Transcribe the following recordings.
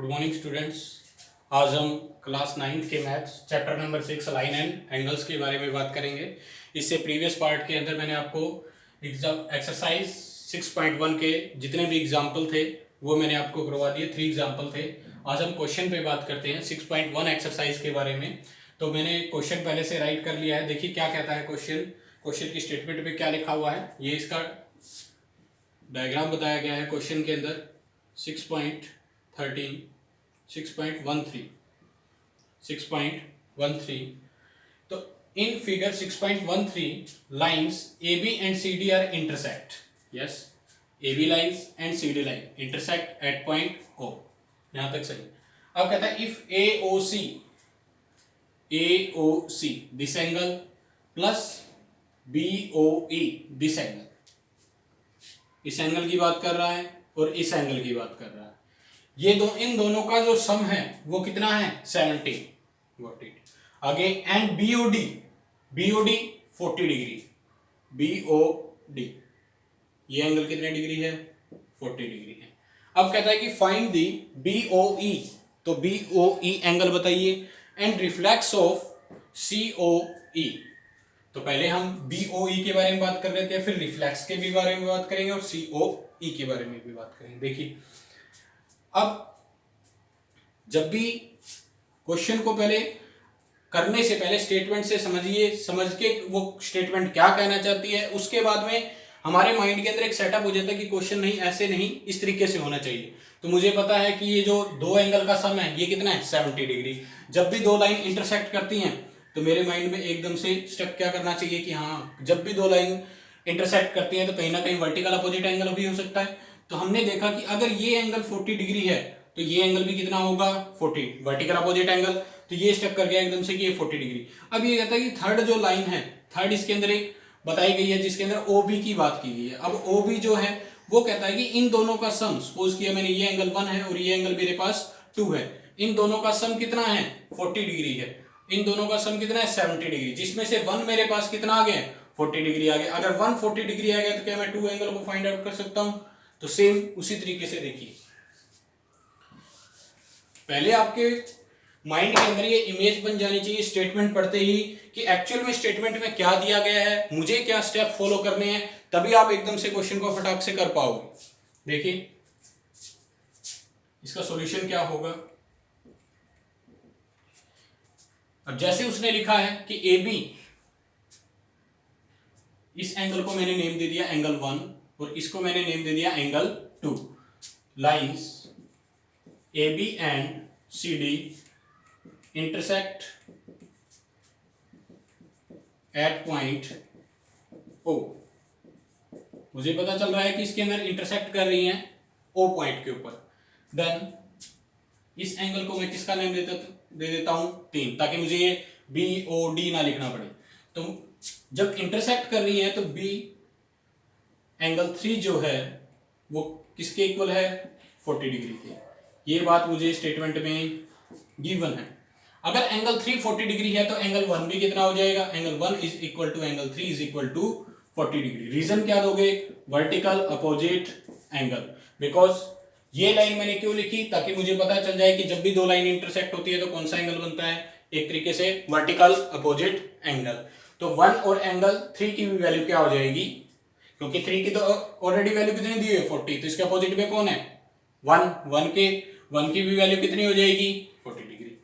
Good morning students. आज हम class 9th के maths chapter number 6 line and angles के बारे में बात करेंगे। इससे प्रीवियस पार्ट के अंदर मैंने आपको एक्सरसाइज 6.1 के जितने भी एग्जाम्पल थे वो मैंने आपको करवा दिए। 3 एग्जाम्पल थे। आज हम क्वेश्चन पे बात करते हैं 6.1 एक्सरसाइज के बारे में। तो मैंने क्वेश्चन पहले से राइट कर लिया है। देखिए क्या कहता है क्वेश्चन की स्टेटमेंट पे क्या लिखा हुआ है, ये इसका डायग्राम बताया गया है क्वेश्चन के अंदर। 6.13 6.13 तो in figure 6.13 lines AB and CD are intersect. Yes, AB lines and CD line intersect at point O। यहां तक सही। अब कहता है if AOC this angle plus BOE this angle, इस एंगल की बात कर रहा है और इस एंगल की बात कर रहा है। ये इन दोनों का जो सम है वो कितना है 70। Got it. आगे एंड BOD 40 डिग्री। BOD ये एंगल कितने डिग्री है 40 डिग्री है। अब कहता है कि फाइंड दी BOE, तो BOE एंगल बताइए एंड रिफ्लेक्स ऑफ COE। तो पहले हम BOE के बारे में बात कर लेते हैं, फिर रिफ्लेक्स के भी बारे में बात करेंगे और COE के बारे में भी बात करेंगे। देखिए अब जब भी क्वेश्चन को पहले करने से पहले स्टेटमेंट से समझ के वो स्टेटमेंट क्या कहना चाहती है, उसके बाद में हमारे माइंड के अंदर एक सेटअप हो जाता है कि क्वेश्चन नहीं ऐसे नहीं इस तरीके से होना चाहिए। तो मुझे पता है कि ये जो दो एंगल का सम है ये कितना है 70 डिग्री। जब भी दो लाइन इंटरसेक्ट करती हैं तो मेरे माइंड में एकदम से स्टेप क्या करना चाहिए कि हाँ, जब भी दो लाइन इंटरसेक्ट करती हैं तो कहीं ना कहीं वर्टिकल अपोजिट एंगल भी हो सकता है। तो हमने देखा कि अगर ये एंगल 40 डिग्री है तो ये एंगल भी कितना होगा 40, वर्टिकल अपोजिट एंगल। तो ये स्टेप कर गया एकदम से कि ये 40 डिग्री। अब ये कहता है कि थर्ड जो लाइन है, थर्ड इसके अंदर एक बताई गई है जिसके अंदर OB की बात की गई है। अब OB जो है वो कहता है कि इन दोनों का सम, सपोज किया मैंने ये एंगल 1 है और ये एंगल मेरे पास 2 है, इन दोनों का सम कितना है 40 डिग्री है। इन दोनों का सम कितना है 70 डिग्री, जिसमें से 1 मेरे पास कितना आ गया 40 डिग्री आ गया। अगर 1 40 डिग्री आ गया तो क्या मैं 2 एंगल को फाइंड आउट कर सकता हूं। तो सेम उसी तरीके से देखिए, पहले आपके माइंड के अंदर ये इमेज बन जानी चाहिए स्टेटमेंट पढ़ते ही कि एक्चुअल में स्टेटमेंट में क्या दिया गया है, मुझे क्या स्टेप फॉलो करने हैं, तभी आप एकदम से क्वेश्चन को फटाक से कर पाओगे। देखिए इसका सॉल्यूशन क्या होगा। अब जैसे उसने लिखा है कि AB, इस एंगल को मैंने नेम दे दिया एंगल 1 और इसको मैंने नेम दे दिया angle 2। Lines AB and CD intersect at point O। मुझे पता चल रहा है कि इसके अंदर इंटरसेक्ट कर रही हैं O पॉइंट के ऊपर। देन इस एंगल को मैं किसका नेम दे देता हूं 3, ताकि मुझे ये BOD ना लिखना पड़े। तो जब इंटरसेक्ट कर रही है तो B एंगल 3 जो है वो किसके इक्वल है 40 डिग्री के। ये बात मुझे स्टेटमेंट में गिवन है। अगर एंगल 3 40 डिग्री है तो एंगल 1 भी कितना हो जाएगा, angle 1 is equal to angle 3 is equal to 40 degree. Reason क्या दोगे, वर्टिकल अपोजिट एंगल। बिकॉज ये लाइन मैंने क्यों लिखी, ताकि मुझे पता चल जाए कि जब भी दो लाइन इंटरसेक्ट होती है तो कौन सा एंगल बनता है, एक तरीके से वर्टिकल अपोजिट एंगल। तो 1 और एंगल 3 की भी वैल्यू क्या हो जाएगी, क्योंकि 3 की तो ऑलरेडी वैल्यू कितनी दी है 40, तो इसके अपोजिट में कौन है 1 की भी वैल्यू कितनी हो जाएगी 40 डिग्री।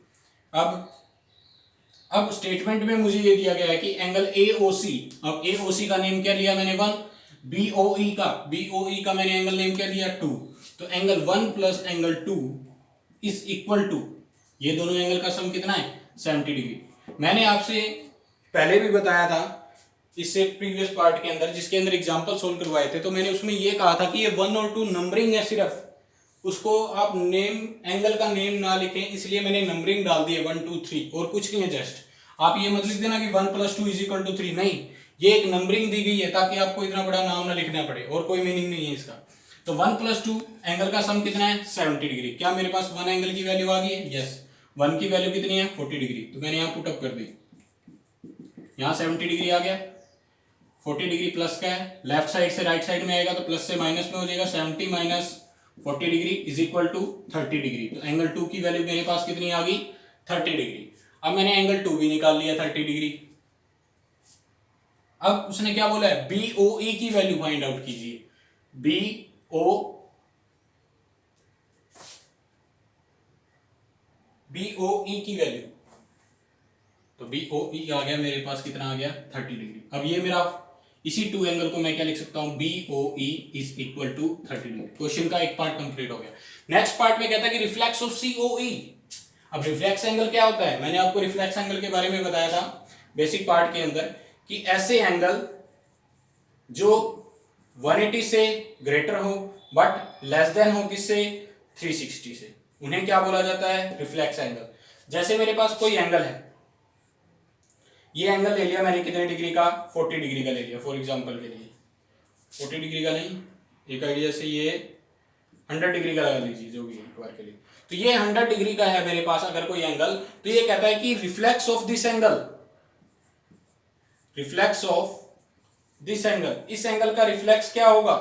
अब स्टेटमेंट में मुझे ये दिया गया है कि एंगल AOC, अब AOC का नेम क्या लिया मैंने 1, BOE का मैंने एंगल नेम क्या लिया 2। तो angle 1 plus angle 2 is equal to, ये दोनों एंगल का सम कितना है 70 डिग्री। मैंने आपसे पहले भी बताया था इससे प्रीवियस पार्ट के अंदर, जिसके अंदर एग्जांपल सोल्व करवाए थे, तो मैंने उसमें ये कहा था कि ये 1 और 2 नंबरिंग है सिर्फ, उसको आप नेम एंगल का नेम ना लिखें, इसलिए मैंने नंबरिंग डाल दी है 1 2 3 और कुछ नहीं है। जस्ट आप ये मत लिख देना कि 1 + 2 = 3, नहीं, ये एक नंबरिंग दी गई है ताकि आपको इतना बड़ा नाम ना लिखना पड़े, और कोई मीनिंग नहीं है इसका। तो 1 + 2 एंगल का सम कितना है 70 डिग्री। क्या मेरे पास 1 एंगल की वैल्यू आ गई है, यस, 1 की वैल्यू कितनी है 40 डिग्री। तो मैंने यहाँ पुटअप कर दी, यहाँ 70 डिग्री आ गया। 40 डिग्री प्लस का है, लेफ्ट साइड से राइट साइड में आएगा तो प्लस से माइनस में हो जाएगा, 70 - 40 degree is equal to 30 degree. तो एंगल 2 की वैल्यू मेरे पास कितनी आ गई 30 डिग्री। अब मैंने एंगल 2 भी निकाल लिया 30 डिग्री। अब उसने क्या बोला है BOE की वैल्यू फाइंड आउट कीजिए। BOE की वैल्यू, तो BOE आ गया मेरे पास कितना आ गया 30 डिग्री। अब ये मेरा इसी टू एंगल को मैं क्या लिख सकता हूं BOE is equal to 30 degree. Question का एक पार्ट कंप्लीट हो गया। नेक्स्ट पार्ट में कहता है कि रिफ्लेक्स ऑफ COE। अब रिफ्लेक्स एंगल क्या होता है, मैंने आपको रिफ्लेक्स एंगल के बारे में बताया था बेसिक पार्ट के अंदर कि ऐसे एंगल जो 180 से ग्रेटर हो बट लेस देन हो किससे 360 से, उन्हें क्या बोला जाता है रिफ्लेक्स एंगल। जैसे मेरे पास कोई एंगल है, ये एंगल ले लिया मैंने कितने डिग्री का 40 डिग्री का ले लिया फॉर एग्जांपल के लिए, 40 डिग्री का नहीं, एक आइडिया से ये 100 डिग्री का लगा लीजिए जो भी है एक बार के लिए। तो ये 100 डिग्री का है मेरे पास अगर कोई एंगल, तो ये कहता है कि reflex of this angle, reflex of this angle, इस एंगल का रिफ्लेक्स क्या होगा।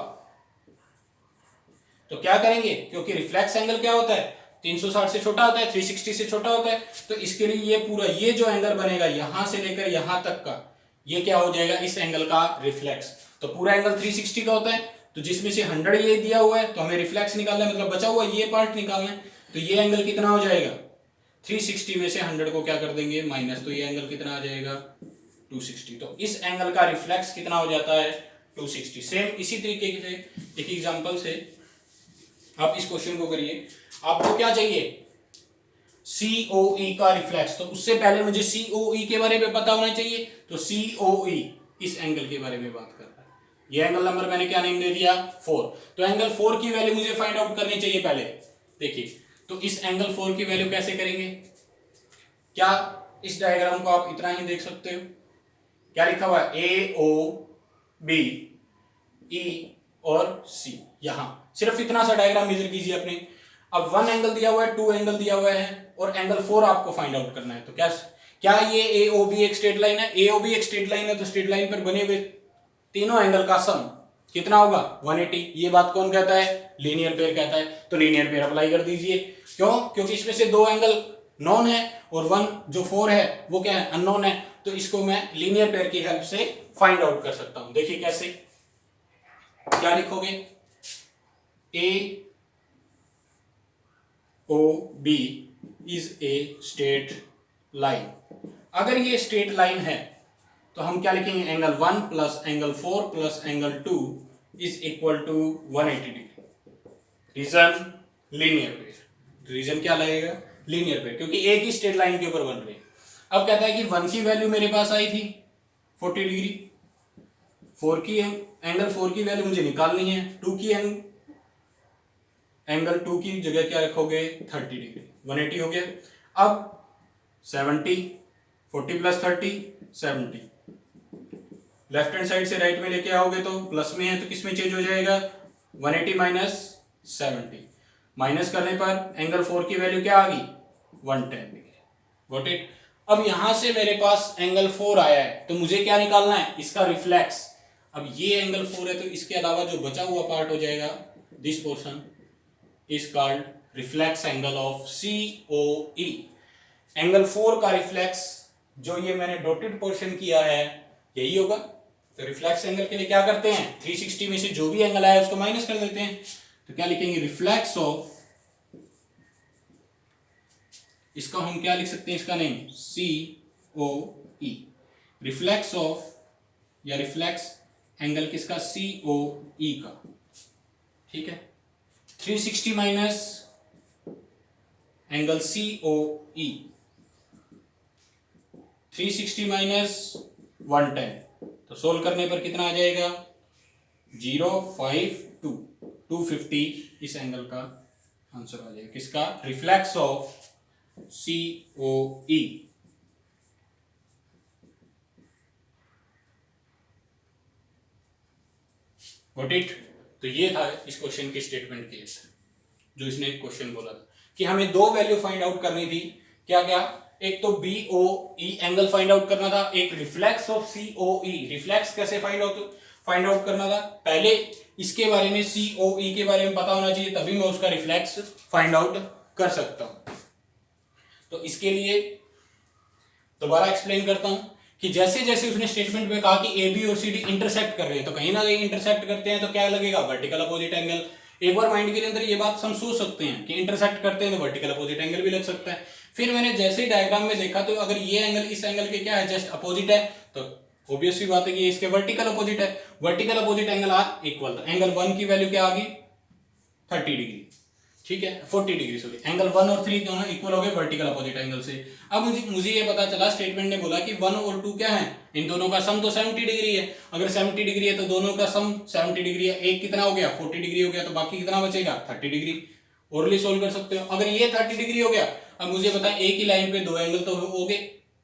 तो क्या करेंगे, क्योंकि रिफ्लेक्स एंगल क्या होता है 360 से छोटा होता है, 360 से छोटा होता है, तो इसके लिए ये पूरा ये जो एंगल बनेगा यहां से लेकर यहां तक का, ये क्या हो जाएगा इस एंगल का रिफ्लेक्स। तो पूरा एंगल 360 का होता है, तो जिसमें से 100 ये दिया हुआ है तो हमें रिफ्लेक्स निकालना है, मतलब बचा हुआ ये पार्ट निकालना है। तो ये एंगल कितना हो जाएगा 360 में से 100 को क्या कर देंगे माइनस, तो ये एंगल कितना आ जाएगा 260। तो इस एंगल का रिफ्लेक्स कितना हो जाता है 260। सेम इसी तरीके से एक एग्जांपल से आप इस क्वेश्चन को करिए। आपको क्या चाहिए COE का रिफ्लेक्स, तो उससे पहले मुझे COE के बारे में पता होना चाहिए। तो COE इस एंगल के बारे में बात कर रहा है। ये एंगल नंबर मैंने क्या नेम दे दिया 4। तो एंगल 4 की वैल्यू मुझे फाइंड आउट करनी चाहिए पहले। देखिए तो इस एंगल 4 की वैल्यू कैसे करेंगे, क्या इस डायग्राम को आप इतना ही देख सकते हो, क्या लिखा हुआ है AOB E और C, यहां सिर्फ इतना सा डायग्राम मेजर कीजिए अपने। अब 1 एंगल दिया हुआ है, 2 एंगल दिया हुआ है और एंगल 4 आपको फाइंड आउट करना है। तो क्या ये AOB एक स्ट्रेट लाइन है, AOB एक स्ट्रेट लाइन है, तो स्ट्रेट लाइन पर बने हुए तीनों एंगल का सम कितना होगा 180। ये बात कौन कहता है लीनियर पेयर कहता है। तो लीनियर पेयर अप्लाई कर दीजिए, क्यों, क्योंकि इसमें से 2 एंगल नॉन है और 1 जो 4 है वो क्या है अननोन है। तो इसको मैं लीनियर पेयर की हेल्प से फाइंड आउट कर सकता हूं। देखिए कैसे, क्या लिखोगे AOB is a straight line. अगर ये स्ट्रेट लाइन है तो हम क्या लिखेंगे angle 1 plus angle 4 plus angle 2 is equal to 180 degree. Reason linear pair, reason क्या लगेगा लीनियर पेयर, क्योंकि एक ही स्ट्रेट लाइन के ऊपर बन रहे हैं। अब कहता है कि 1 की वैल्यू मेरे पास आई थी 40 डिग्री, 4 की एंगल 4 की वैल्यू मुझे निकालनी है, 2 की एंगल 2 की जगह क्या रखोगे 30 डिग्री, 180 हो गया। अब 70, 40 प्लस 30 70, लेफ्ट हैंड साइड से राइट में लेके आओगे तो प्लस में है तो किस में चेंज हो जाएगा 180 माइनस 70, माइनस करने पर एंगल 4 की वैल्यू क्या आ गई 110 डिग्री। Got it. अब यहां से मेरे पास एंगल 4 आया है तो मुझे क्या निकालना है इसका रिफ्लेक्स। अब ये एंगल 4 है तो इसके अलावा जो बचा हुआ पार्ट हो जाएगा this portion is called reflex angle of COE। Angle 4 का रिफ्लेक्स जो ये मैंने डॉटेड पोर्शन किया है यही होगा। तो रिफ्लेक्स एंगल के लिए क्या करते हैं 360 में से जो भी एंगल आया उसको माइनस कर देते हैं। तो क्या लिखेंगे रिफ्लेक्स ऑफ, इसका हम क्या लिख सकते हैं इसका नेम COE, रिफ्लेक्स ऑफ या रिफ्लेक्स एंगल किसका COE का। ठीक है 360 माइनस एंगल COE, 360 माइनस 110, तो सोल्व करने पर कितना आ जाएगा 052, 250 इस एंगल का आंसर आ जाएगा किसका reflex of COE। Got it. तो ये था इस क्वेश्चन की स्टेटमेंट केस, जो इसने क्वेश्चन बोला था कि हमें 2 वैल्यू फाइंड आउट करनी थी। क्या क्या, एक तो BOE एंगल फाइंड आउट करना था, एक रिफ्लेक्स ऑफ COE। रिफ्लेक्स कैसे फाइंड आउट करना था, पहले इसके बारे में COE के बारे में पता होना चाहिए, तभी मैं उसका रिफ्लेक्स फाइंड आउट कर सकता हूं। तो इसके लिए दोबारा एक्सप्लेन करता हूं कि जैसे जैसे उसने स्टेटमेंट में कहा कि AB और CD इंटरसेक्ट कर रहे हैं, तो कहीं ना कहीं इंटरसेक्ट करते हैं तो क्या लगेगा, वर्टिकल अपोजिट एंगल। एक बार माइंड के अंदर ये बात हम सोच सकते हैं कि इंटरसेक्ट करते हैं तो वर्टिकल अपोजिट एंगल भी लग सकता है। फिर मैंने जैसे ही डायग्राम में देखा तो अगर ये एंगल इस एंगल के क्या है, जस्ट अपोजिट है, तो ऑब्वियस सी बात है कि ये इसके वर्टिकल अपोजिट है। Vertical opposite angle are equal, angle 1 की वैल्यू क्या आ गई 30 डिग्री, ठीक है 40 डिग्री सॉरी, एंगल 1 और 3 दोनों इक्वल हो गए वर्टिकल अपोजिट एंगल से। अब मुझे ये पता चला, स्टेटमेंट ने बोला कि 1 और 2 क्या है, इन दोनों का सम तो 70 डिग्री है। अगर 70 डिग्री है तो दोनों का सम 70 डिग्री है, एक कितना हो गया 40 डिग्री हो गया, तो बाकी कितना बचेगा 30 डिग्री। ओरली सोल्व कर सकते हो। अगर ये 30 डिग्री हो गया, अब मुझे पता है एक ही लाइन पे दो एंगल तो हो गए,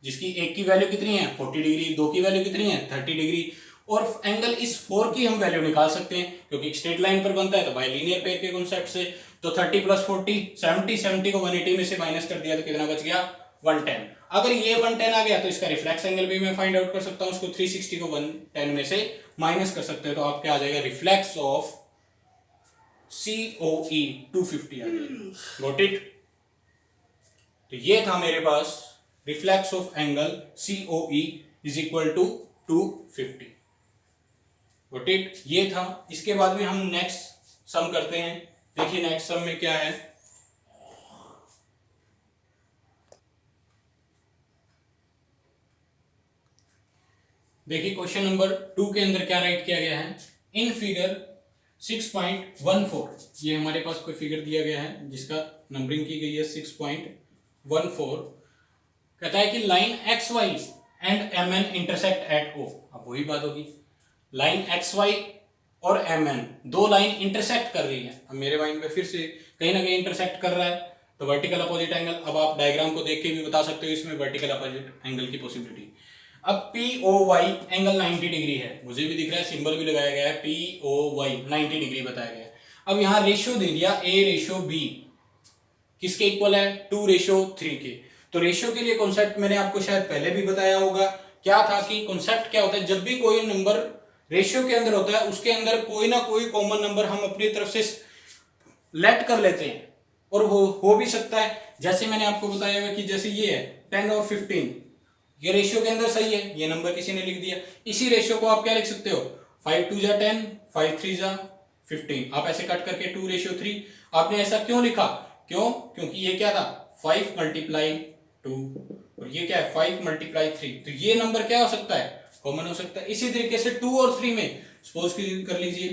जिसकी एक की वैल्यू कितनी है 40 डिग्री, दो की वैल्यू कितनी है 30 डिग्री। और एंगल इस 4 की हम वैल्यू निकाल सकते हैं क्योंकि स्ट्रेट लाइन पर बनता है, तो बाय लीनियर पेयर के कॉन्सेप्ट से। तो 30 प्लस 40 70, 70 को 180 में से माइनस कर दिया तो कितना बच गया 110। अगर ये 110 आ गया तो इसका रिफ्लेक्स एंगल भी मैं फाइंड आउट कर सकता हूं, उसको 360 को 110 में से माइनस कर सकते हैं, तो आपके आ जाएगा रिफ्लेक्स ऑफ COE 250 आ जाएगा। Got it. तो ये था मेरे पास reflex of angle COE is equal to 250। Got it, ये था। इसके बाद में हम नेक्स्ट सम करते हैं। देखिए नेक्स्ट सम में क्या है, देखिए क्वेश्चन नंबर 2 के अंदर क्या राइट किया गया है। इन फिगर 6.14, ये हमारे पास कोई फिगर दिया गया है जिसका नंबरिंग की गई है 6.14। कहता है कि line XY and MN intersect at O। अब वही बात होगी, लाइन XY और MN दो लाइन इंटरसेक्ट कर रही है। अब मेरे माइंड में फिर से कहीं ना कहीं इंटरसेक्ट कर रहा है, तो वर्टिकल अपोजिट एंगल। अब आप डायग्राम को देख के भी बता सकते हो इसमें वर्टिकल अपोजिट एंगल की पॉसिबिलिटी। अब POY एंगल 90 डिग्री है, मुझे भी दिख रहा है, सिंबल भी लगाया गया है, POY 90 डिग्री बताया गया है। अब यहाँ रेशियो दे दिया A/B, किसके इक्वल है 2/3 के। तो रेशियो के लिए कॉन्सेप्ट मैंने आपको शायद पहले भी बताया होगा, क्या था कि कॉन्सेप्ट क्या होता है, जब भी कोई नंबर रेशियो के अंदर होता है उसके अंदर कोई ना कोई कॉमन नंबर हम अपनी तरफ से लेट कर लेते हैं, और हो भी सकता है, जैसे मैंने आपको बताया हुआ कि जैसे ये है 10 और 15, ये रेशियो के अंदर सही है, ये नंबर किसी ने लिख दिया। इसी रेशियो को आप क्या लिख सकते हो 5 2 जा 10, 5 3 जा 15, आप ऐसे कट करके 2/3। आपने ऐसा क्यों लिखा, क्योंकि ये क्या था 5 × 2 और ये क्या है 5 × 3, तो ये नंबर क्या हो सकता है कॉमन हो सकता है। इसी तरीके से 2 और 3 में सपोज कर लीजिए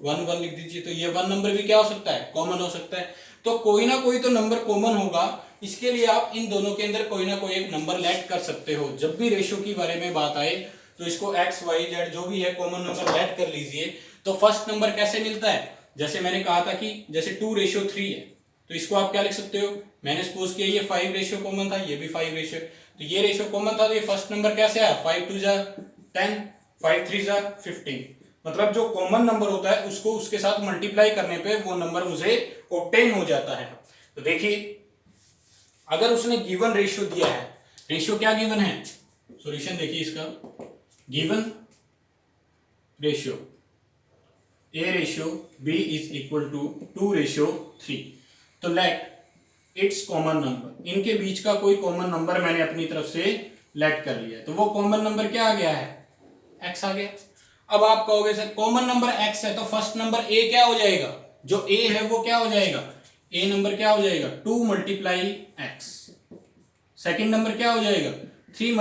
1 1 लिख दीजिए, तो ये 1 नंबर भी क्या हो सकता है कॉमन हो सकता है। तो कोई ना कोई तो नंबर कॉमन होगा, इसके लिए आप इन दोनों के अंदर कोई ना कोई एक नंबर लेट कर सकते हो। जब भी रेशियो की बारे में बात आए तो इसको x y z जो भी है कॉमन नंबर लेट कर लीजिए। तो फर्स्ट नंबर कैसे मिलता है, जैसे मैंने कहा था कि जैसे 2/3 है, तो इसको आप क्या लिख सकते हो, मैंने सपोज किया ये 5 कॉमन था, ये भी 5, तो ये रेशियो कॉमन था, तो ये फर्स्ट नंबर कैसे आया 5 2 जा 10, 5 3 जा 15। मतलब जो कॉमन नंबर होता है उसको उसके साथ मल्टीप्लाई करने पे वो नंबर मुझे ऑब्टेन हो जाता है। तो देखिए अगर उसने गिवन रेशियो दिया है, रेशियो क्या गिवन है, सॉल्यूशन देखिए इसका, given ratio A/B is equal to 2/3। तो लेट इट्स कॉमन नंबर, इनके बीच का कोई कॉमन नंबर मैंने अपनी तरफ से लेट कर लिया, तो वो कॉमन नंबर क्या आ गया है x आ गया। अब आप कहोगे सर कॉमन नंबर x है तो फर्स्ट नंबर a क्या हो जाएगा, जो a है वो क्या हो जाएगा, a नंबर क्या हो जाएगा 2 × x, सेकंड नंबर क्या हो जाएगा 3 ×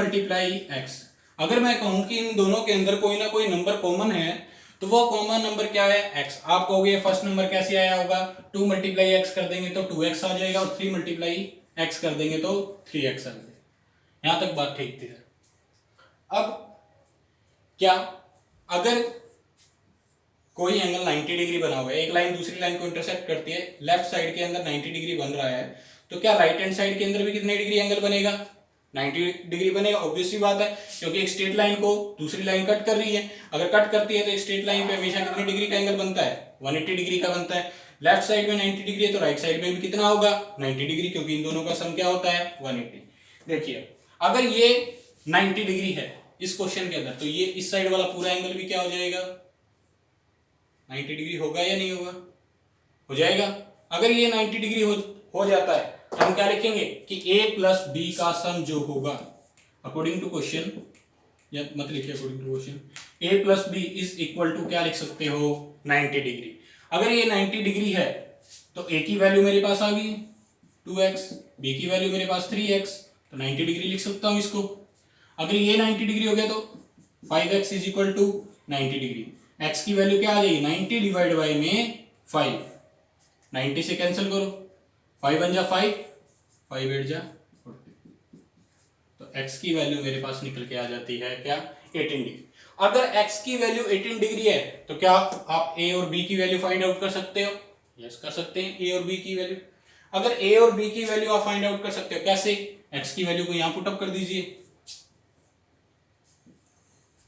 x। अगर मैं कहूं कि इन दोनों के अंदर कोई ना कोई नंबर कॉमन है तो वो कॉमन नंबर क्या है x। आप कहोगे फर्स्ट नंबर कैसे आया होगा, 2 × x कर देंगे तो 2x आ जाएगा, और 3 × x कर देंगे तो 3x आ जाएगा। यहां तक बात ठीक थी। अब क्या अगर कोई एंगल 90 डिग्री बना हुआ है, एक लाइन दूसरी लाइन को इंटरसेक्ट करती है, लेफ्ट साइड के अंदर 90 डिग्री बन रहा है, तो क्या राइट हैंड साइड के अंदर भी कितने डिग्री एंगल बनेगा 90 डिग्री बनेगा। ऑब्वियस सी बात है, क्योंकि एक स्ट्रेट लाइन को दूसरी लाइन कट कर रही है, अगर कट करती है तो एक स्ट्रेट लाइन पे हमेशा कितने डिग्री का एंगल बनता है 180 डिग्री का बनता है। लेफ्ट साइड में 90 डिग्री है तो राइट साइड में भी कितना होगा 90 डिग्री, क्योंकि इन दोनों का सम क्या होता है 180। देखिए अगर ये 90 डिग्री है इस क्वेश्चन के अंदर, तो ये इस साइड वाला पूरा एंगल भी क्या हो जाएगा 90 डिग्री होगा या नहीं होगा? हो जाएगा। अगर ये 90 डिग्री हो जाता है तो हम क्या लिखेंगे कि a प्लस बी का सम जो होगा अकॉर्डिंग टू क्वेश्चन, या मत लिखिए according to question, a plus B is equal to क्या लिख सकते हो 90 डिग्री। अगर ये 90 डिग्री है तो a की वैल्यू मेरे पास आ गई 2x, b की वैल्यू मेरे पास 3x, तो 90 डिग्री लिख सकता हूं इसको। अगर ये 90 डिग्री हो गया तो 5x is equal to 90 degree. x की वैल्यू क्या आ जाएगी 90 डिवाइड बाई में 5, 90 से कैंसिल करो, 5 1 जा 5, 5 8 जा 40, तो x की वैल्यू मेरे पास निकल के आ जाती है क्या 18 डिग्री। अगर x की वैल्यू 18 डिग्री है तो क्या आप a और b की वैल्यू फाइंड आउट कर सकते हो? यस कर सकते हैं, a और b की वैल्यू। अगर a और b की वैल्यू आप फाइंड आउट कर सकते हो कैसे? x की वैल्यू को यहां पुट अप कर दीजिए।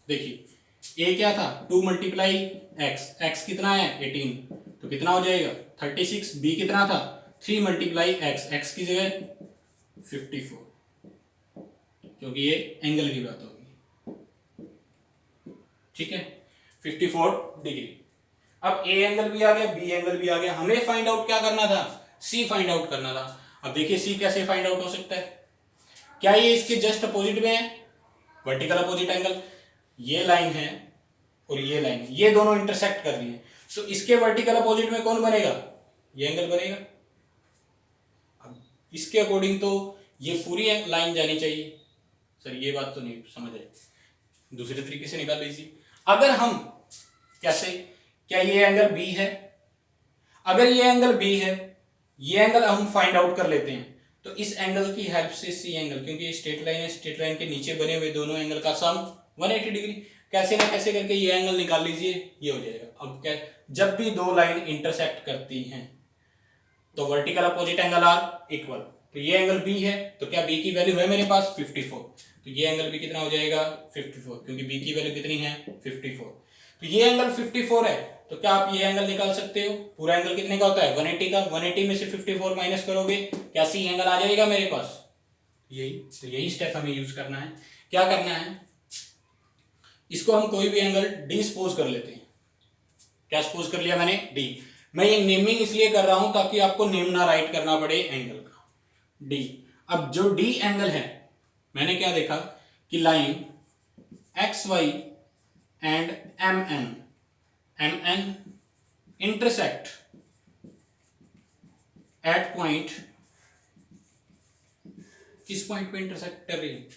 देखिए a क्या था 2 मल्टीप्लाई x कितना है 18, तो कितना हो जाएगा 36। b कितना था 3 मल्टीप्लाई x की जगह 54, क्योंकि ये एंगल की बात होगी, ठीक है 54 डिग्री। अब a एंगल भी आ गया, b एंगल भी आ गया, हमें फाइंड आउट क्या करना था c फाइंड आउट करना था। अब देखिए c कैसे फाइंड आउट हो सकता है? क्या ये इसके जस्ट अपोजिट में है, वर्टिकल अपोजिट एंगल, ये लाइन है और ये लाइन, ये दोनों इंटरसेक्ट कर रही है, तो इसके वर्टिकल अपोजिट में कौन बनेगा? ये एंगल बनेगा। अब इसके अकॉर्डिंग तो ये पूरी लाइन जानी चाहिए। सर ये बात तो नहीं समझ आई, दूसरे तरीके से निकाल लीजिए। अगर हम कैसे, क्या ये एंगल बी है? अगर ये एंगल बी है, ये एंगल हम फाइंड आउट कर लेते हैं, तो इस एंगल की हेल्प से सी एंगल, क्योंकि ये स्ट्रेट लाइन है, स्ट्रेट लाइन के नीचे बने हुए दोनों एंगल का सम 180 डिग्री, कैसे ना कैसे करके ये एंगल निकाल लीजिए, ये हो जाएगा। अब क्या, जब भी दो लाइन इंटरसेक्ट करती हैं तो vertical opposite angle are equal, तो ये एंगल बी है तो क्या बी की वैल्यू है मेरे पास 54, तो ये एंगल भी कितना हो जाएगा 54, क्योंकि बी की वैल्यू कितनी है 54, तो ये एंगल 54 है, तो क्या आप ये एंगल निकाल सकते हो? पूरा एंगल कितने का होता है 180 का, 180 में से 54 माइनस करोगे, क्या सी एंगल आ जाएगा मेरे पास? यही, तो यही स्टेप हमें यूज करना है। क्या करना है, इसको हम कोई भी एंगल डी सपोज कर लेते हैं। क्या सपोज कर लिया मैंने? डी। मैं ये नेमिंग इसलिए कर रहा हूं ताकि आपको नेम ना राइट करना पड़े एंगल का, डी। अब जो डी एंगल है, मैंने क्या देखा कि line X Y and M N intersect at point, किस पॉइंट पे इंटरसेक्ट कर रही है?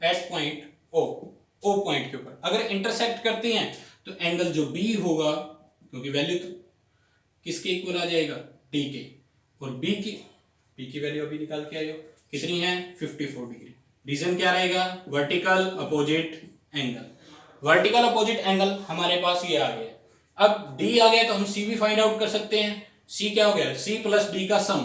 एट पॉइंट ओ पॉइंट के ऊपर अगर इंटरसेक्ट करती हैं तो एंगल जो बी होगा, क्योंकि वैल्यू तो किसके इक्वल आ जाएगा डी के, और बी की वैल्यू अभी निकाल के आए हो कितनी है 54 डिग्री। रीजन क्या रहेगा? Vertical opposite angle. Vertical opposite angle हमारे पास ये आ गया। अब डी आ गया तो हम सी भी फाइंड आउट कर सकते हैं। सी क्या हो गया? सी प्लस डी का सम,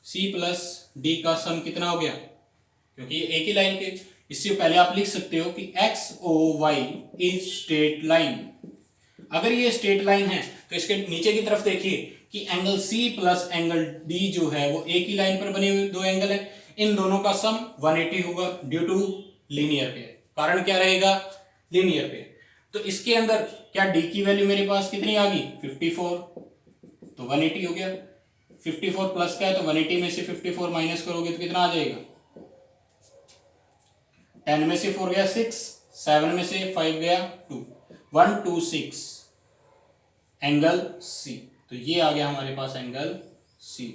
सी प्लस डी का सम कितना हो गया? क्योंकि ये एक ही लाइन के, इससे पहले आप लिख सकते हो कि X O Y is straight line. अगर ये स्ट्रेट लाइन है तो इसके नीचे की तरफ देखिए कि angle C plus angle D जो है वो एक ही लाइन पर बने हुए दो एंगल है, इन दोनों का सम 180 होगा ड्यू टू लीनियर पेयर। कारण क्या रहेगा? Linear pair. तो इसके अंदर क्या डी की वैल्यू मेरे पास कितनी आ गई 54, तो 180 हो गया। 54 प्लस का है तो 180 में से 54 माइनस करोगे तो कितना आ जाएगा? 10 में से 4 गया 6, 7 में से 5 गया 2, 126 एंगल सी। तो ये आ गया हमारे पास एंगल सी।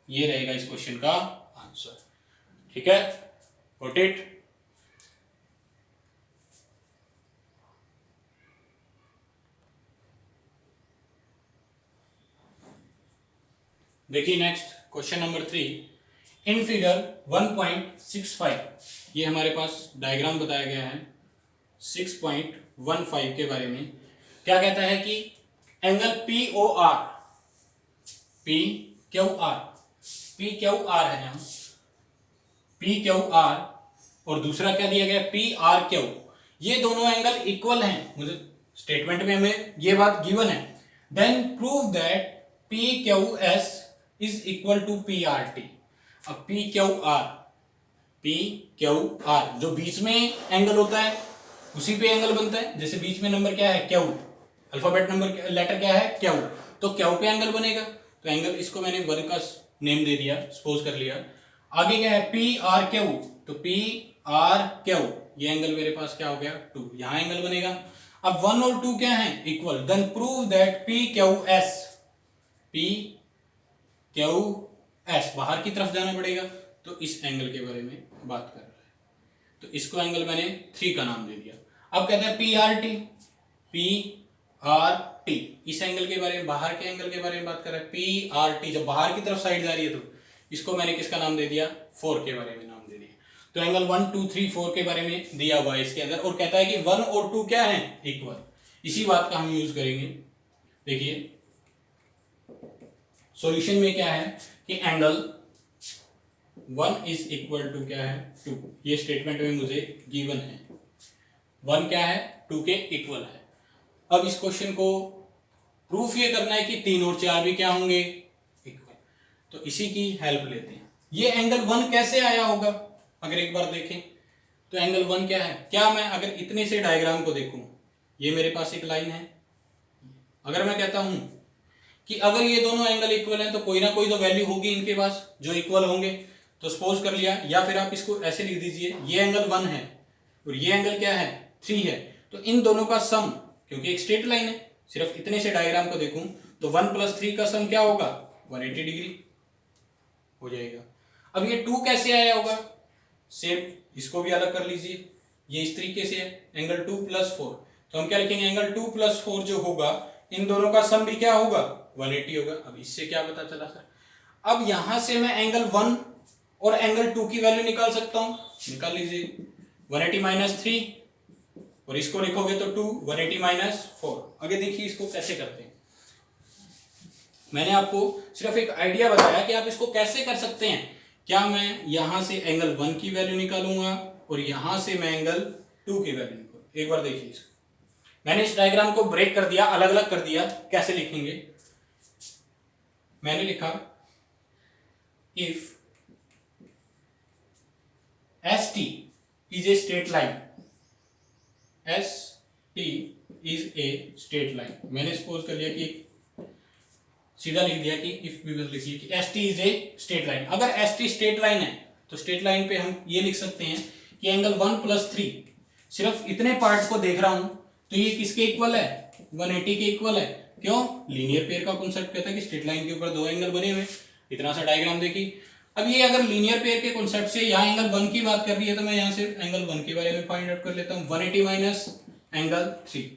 ये रहेगा इस क्वेश्चन का आंसर। ठीक है, गॉट इट। देखिए next question number 3। In figure 1.65 ये हमारे पास डायग्राम बताया गया है 6.15 के बारे में। क्या कहता है कि angle P O R, P Q R है यहाँ, पी क्यू आर, और दूसरा क्या दिया गया पी आर क्यू। ये दोनों एंगल इक्वल हैं, मुझे स्टेटमेंट में हमें ये बात गिवन है। Then prove that P Q S is equal to P R T. अब पी क्यू आर जो बीच में एंगल होता है उसी पे एंगल बनता है। जैसे बीच में नंबर क्या है क्यू, अल्फाबेट नंबर लेटर क्या है, क्यू, तो क्यू पे एंगल बनेगा। तो एंगल इसको मैंने वन का नेम दे दिया, सपोज कर लिया। आगे क्या है, पी आर क्यू, तो पी आर क्यू ये एंगल मेरे पास क्या हो गया, 2, यहां एंगल बनेगा। अब 1 और 2 क्या है, equal, then prove that P Q S, P Q S बाहर की तरफ जाना पड़ेगा, तो इस एंगल के बारे में बात कर रहा है। तो इसको एंगल मैंने 3 का नाम दे दिया। अब कहते हैं P R T, P R T इस एंगल के बारे में, बाहर के एंगल के बारे में बात कर रहा है। पी आर टी जब बाहर की तरफ साइड जा रही है तो इसको मैंने किसका नाम दे दिया, 4 के बारे में नाम दे दिया। तो एंगल 1 2 3 4 के बारे में दिया हुआ है इसके अंदर, और कहता है कि 1 और 2 क्या है, इक्वल। इसी बात का हम यूज करेंगे। देखिए सॉल्यूशन में क्या है कि एंगल 1 इज इक्वल टू क्या है, 2, ये स्टेटमेंट में मुझे गिवन है। 1 क्या है, 2 के इक्वल है। अब इस क्वेश्चन को प्रूफ ये करना है कि 3 और 4 भी क्या होंगे, इक्वल। तो इसी की हेल्प लेते हैं। ये एंगल 1 कैसे आया होगा, अगर एक बार देखें तो एंगल 1 क्या है। क्या मैं अगर इतने से डायग्राम को देखूं, ये मेरे पास एक लाइन है, अगर मैं कहता हूं कि अगर ये दोनों एंगल इक्वल हैं तो कोई ना कोई तो वैल्यू होगी इनके पास जो इक्वल होंगे, तो सपोज कर लिया, या फिर आप इसको ऐसे लिख दीजिए, ये एंगल 1 है और ये एंगल क्या है, 3 है, तो इन दोनों का सम, क्योंकि एक स्ट्रेट लाइन है, सिर्फ इतने से डायग्राम को देखूं तो 1 + 3 का सम क्या होगा, 180 डिग्री हो जाएगा। अब ये 2 कैसे आया होगा, सेम इसको भी अलग कर लीजिए, ये इस तरीके से है, एंगल 2 + 4, तो हम क्या लिखेंगे, एंगल 2 + 4 जो होगा इन दोनों का सम भी क्या होगा, 180 होगा। अब इससे क्या पता चला सर, अब यहां से मैं एंगल 1 और एंगल 2 की वैल्यू निकाल सकता हूं, निकाल लीजिए। 180 - 3 और इसको लिखोगे तो 2, 180 - 4। आगे देखिए इसको कैसे करते हैं। मैंने आपको सिर्फ एक आइडिया बताया कि आप इसको कैसे कर सकते हैं। क्या मैं यहां से एंगल 1 की वैल्यू निकालूंगा और यहां से मैं एंगल 2 की वैल्यू निकालूंगा। एक बार देखिए इसको, मैंने इस डायग्राम को ब्रेक कर दिया, अलग अलग कर दिया। कैसे लिखेंगे, मैंने लिखा if ST is a straight line, ST is a straight line, मैंने सपोज कर लिया कि सीधा लिख दिया कि इफ भी बस लिखिए कि ST is a straight line। अगर ST स्ट्रेट लाइन है तो स्ट्रेट लाइन पे हम ये लिख सकते हैं कि एंगल 1 + 3, सिर्फ इतने पार्ट को देख रहा हूं तो ये किसके इक्वल है, 180 के इक्वल है। क्यों, लीनियर पेयर का कॉन्सेप्ट कहता है कि स्ट्रेट लाइन के ऊपर 2 एंगल बने हुए। इतना सा डायग्राम देखिए। अब ये अगर लीनियर पेयर के कॉन्सेप्ट से यहाँ एंगल 1 की बात कर रही है तो मैं यहाँ से एंगल 1 के बारे में फाइंड आउट कर लेता हूँ। 180 - एंगल 3,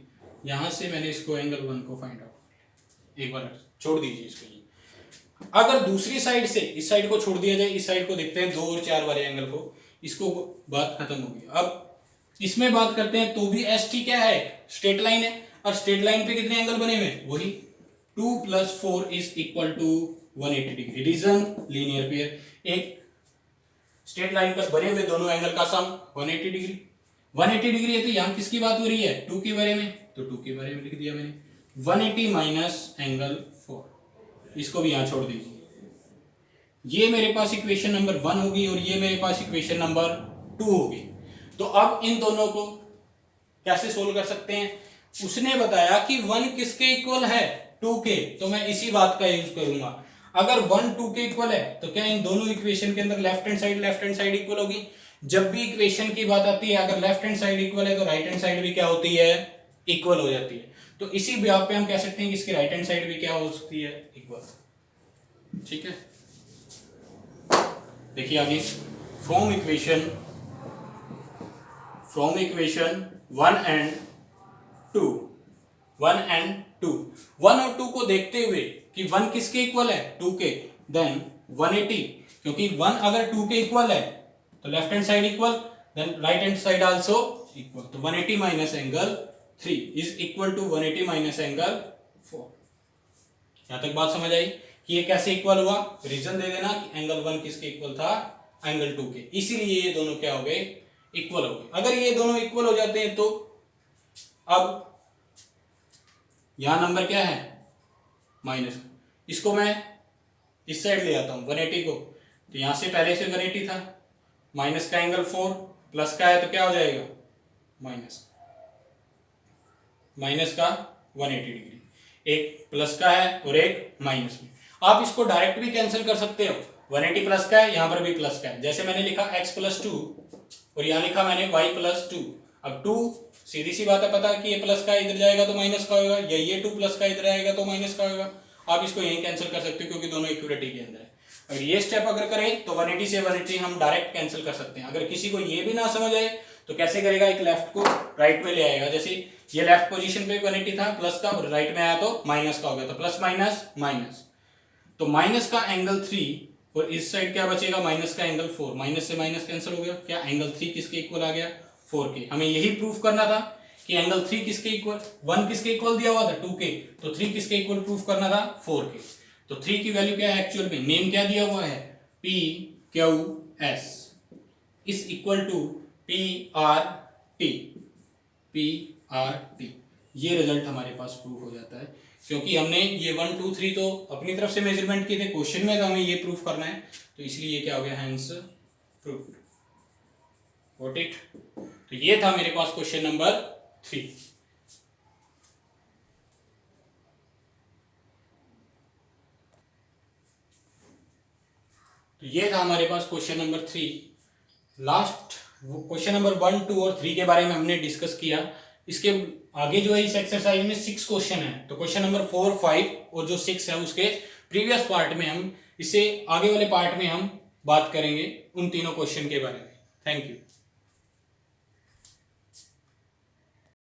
यहाँ से मैंने इसको एंगल 1 को फाइंड आउट, एक बार छोड़ दीजिए इसको। अगर दूसरी साइड से इस साइड को छोड़ दिया जाए, इस साइड को देखते हैं 2 और 4 वाले एंगल को, इसको बात खत्म होगी। अब इसमें बात करते हैं तो भी ST क्या है, स्ट्रेट लाइन है, और स्ट्रेट लाइन पे कितने एंगल बने हुए, वही 2 + 4 = 180 डिग्री। रीजन, लीनियर पेयर, एक स्ट्रेट लाइन पर बने हुए दोनों एंगल का सम 180 डिग्री। 180 डिग्री है तो यहाँ किसकी बात हो रही है, 2 के बारे में, तो 2 के बारे में लिख दिया मैंने। 180 - एंगल 4, इसको भी यहाँ छोड़ दीजिए। ये मेरे पास इक्वेशन नंबर 1 होगी और ये मेरे पास इक्वेशन नंबर 2 होगी। तो अब इन दोनों को कैसे सोल्व कर सकते हैं, उसने बताया कि 1 किसके इक्वल है, 2 के, तो मैं इसी बात का यूज करूंगा। अगर 1 2 के इक्वल है तो क्या इन दोनों इक्वेशन के अंदर लेफ्ट हैंड साइड इक्वल होगी। जब भी इक्वेशन की बात आती है, अगर लेफ्ट हैंड साइड इक्वल है तो राइट हैंड साइड भी क्या होती है, इक्वल हो जाती है। तो इसी ब्याह पे हम कह सकते हैं कि इसकी राइट हैंड साइड भी क्या हो सकती है, इक्वल। ठीक है, देखिए आगे, फ्रॉम इक्वेशन 1 and 2, 1 और 2 को देखते हुए कि 1 किसके इक्वल है, 2 के, देन 180, क्योंकि 1 अगर 2 के इक्वल है तो left hand side equal, then right hand side also equal. तो 180 - एंगल 3 = 180 - एंगल 4। यहां तक बात समझ आई कि ये कैसे इक्वल हुआ। रीजन दे देना कि एंगल 1 किसके इक्वल था, एंगल 2 के, इसीलिए ये दोनों क्या हो गए, इक्वल हो गए। अगर ये दोनों इक्वल हो जाते हैं तो अब यहां नंबर क्या है, माइनस, इसको मैं इस साइड ले आता हूं 180 को, तो यहां से पहले से 180 था, माइनस का एंगल 4 प्लस का है तो क्या हो जाएगा, माइनस का 180 डिग्री, एक प्लस का है और एक माइनस में। आप इसको डायरेक्ट भी कैंसिल कर सकते हो, 180 प्लस का है, यहाँ पर भी प्लस का है, जैसे मैंने लिखा x प्लस 2 और यहाँ लिखा मैंने y प्लस 2। अब 2 सीधी सी बात है, पता है कि ये प्लस का इधर जाएगा तो माइनस का होगा, या ये 2 प्लस का इधर आएगा तो माइनस का होगा। आप इसको यहीं कैंसिल कर सकते हो क्योंकि दोनों इक्वलिटी के अंदर है। अगर ये स्टेप अगर करें तो 180 से 180 हम डायरेक्ट कैंसिल कर सकते हैं। अगर किसी को ये भी ना समझ आए तो कैसे करेगा, एक लेफ्ट को राइट में ले आएगा, जैसे ये लेफ्ट पोजीशन पे 180 था प्लस का, और राइट में आया तो माइनस का हो गया, तो प्लस माइनस माइनस, तो माइनस का एंगल 3 और इस साइड क्या बचेगा, माइनस का एंगल 4, माइनस से माइनस कैंसिल हो गया, क्या एंगल 3 किसके इक्वल आ गया, 4 के। हमें यही प्रूफ करना था कि एंगल 3 किसके इक्वल, 1 किसके इक्वल दिया हुआ था 2 के, तो 3 किसके इक्वल प्रूफ करना था 4 के। तो 3 की वैल्यू क्या है एक्चुअल में, नेम क्या दिया हुआ है P Q S is equal to P R T, P R T. ये रिजल्ट हमारे पास प्रूफ हो जाता है क्योंकि हमने ये 1 2 3 तो अपनी तरफ से मेजरमेंट किए थे, क्वेश्चन में तो हमें ये प्रूफ करना है, तो इसलिए ये क्या हो गया, हैंस प्रूफ। Got it. तो ये था मेरे पास क्वेश्चन नंबर 3। तो ये था हमारे पास question number 3। Last question number 1 2 और 3 के बारे में हमने डिस्कस किया। इसके आगे जो है इस एक्सरसाइज में 6 क्वेश्चन है, तो क्वेश्चन नंबर 4 5 और जो 6 है उसके प्रीवियस पार्ट में हम, इससे आगे वाले पार्ट में हम बात करेंगे उन तीनों क्वेश्चन के बारे में। Thank you.